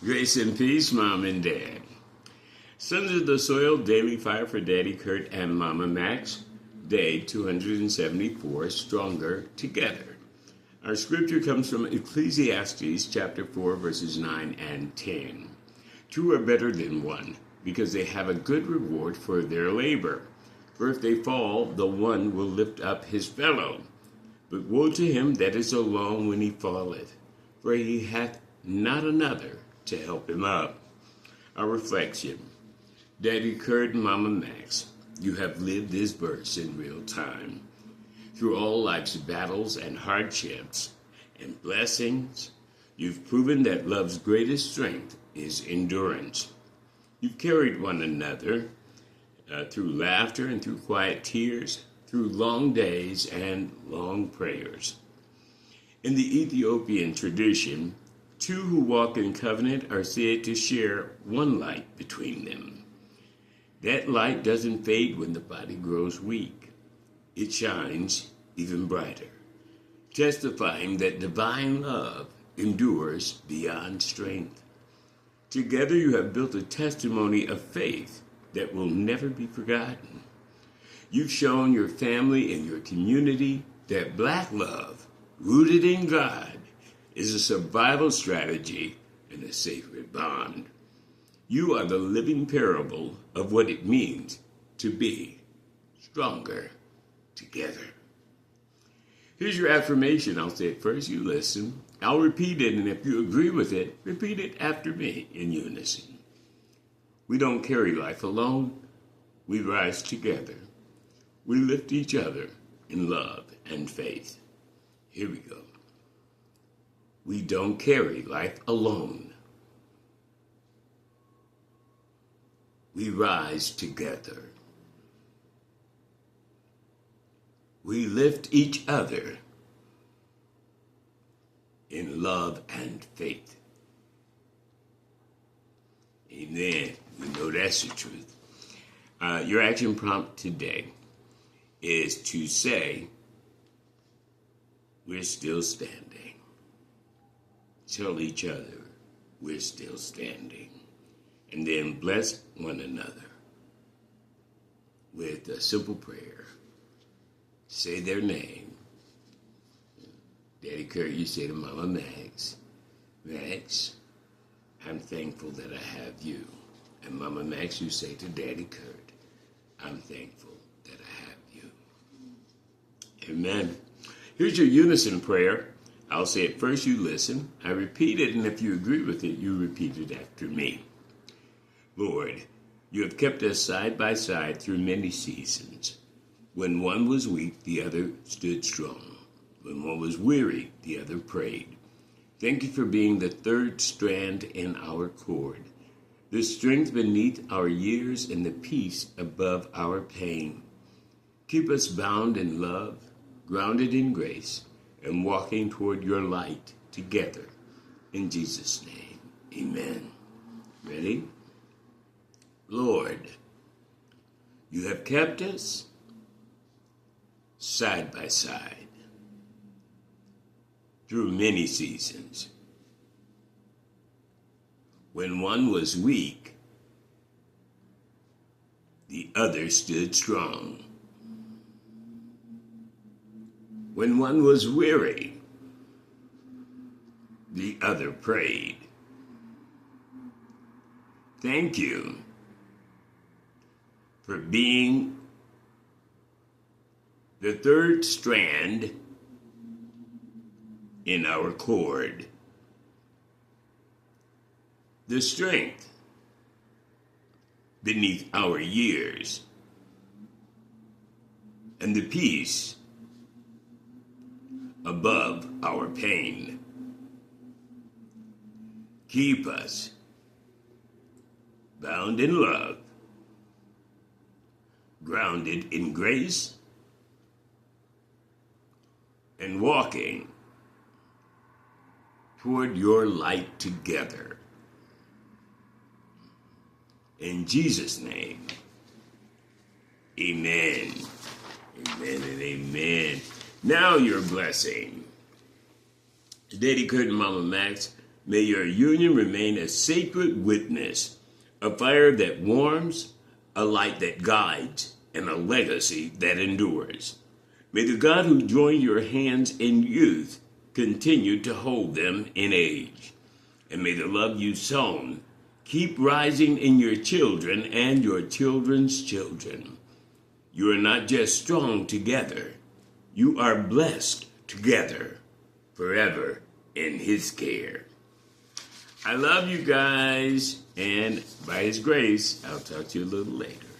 Grace and peace, Mom and Dad. Sons of the Soil Daily Fire for Daddy Curt and Mama Max. Day 274, Stronger Together. Our scripture comes from Ecclesiastes chapter 4, verses 9 and 10. Two are better than one, because they have a good reward for their labor. For if they fall, the one will lift up his fellow. But woe to him that is alone when he falleth, for he hath not another to help him up. Our reflection. Daddy Curt and Mama Max, you have lived this verse in real time. Through all life's battles and hardships and blessings, you've proven that love's greatest strength is endurance. You've carried one another through laughter and through quiet tears, through long days and long prayers. In the Ethiopian tradition, two who walk in covenant are said to share one light between them. That light doesn't fade when the body grows weak. It shines even brighter, testifying that divine love endures beyond strength. Together you have built a testimony of faith that will never be forgotten. You've shown your family and your community that black love, rooted in God, is a survival strategy and a sacred bond. You are the living parable of what it means to be stronger together. Here's your affirmation. I'll say it first, you listen. I'll repeat it, and if you agree with it, repeat it after me in unison. We don't carry life alone. We rise together. We lift each other in love and faith. Here we go. We don't carry life alone. We rise together. We lift each other in love and faith. Amen. We know that's the truth. Your action prompt today is to say, we're still standing. Tell each other, we're still standing. And then bless one another with a simple prayer. Say their name. Daddy Curt, you say to Mama Max, Max, I'm thankful that I have you. And Mama Max, you say to Daddy Curt, I'm thankful that I have you. Amen. Here's your unison prayer. I'll say it first, you listen. I repeat it, and if you agree with it, you repeat it after me. Lord, you have kept us side by side through many seasons. When one was weak, the other stood strong. When one was weary, the other prayed. Thank you for being the third strand in our cord, the strength beneath our years and the peace above our pain. Keep us bound in love, grounded in grace, and walking toward your light together. In Jesus' name, amen. Ready? Lord, you have kept us side by side through many seasons. When one was weak, the other stood strong. When one was weary, the other prayed. Thank you for being the third strand in our cord, the strength beneath our years, and the peace above our pain. Keep us bound in love, grounded in grace, and walking toward your light together. In Jesus' name, amen. Amen and amen. Now your blessing. Daddy Curt and Mama Max, May your union remain a sacred witness, a fire that warms, a light that guides, and a legacy that endures. May the God who joined your hands in youth continue to hold them in age. And may the love you sown keep rising in your children and your children's children. You are not just strong together, you are blessed together, forever in His care. I love you guys, and by His grace, I'll talk to you a little later.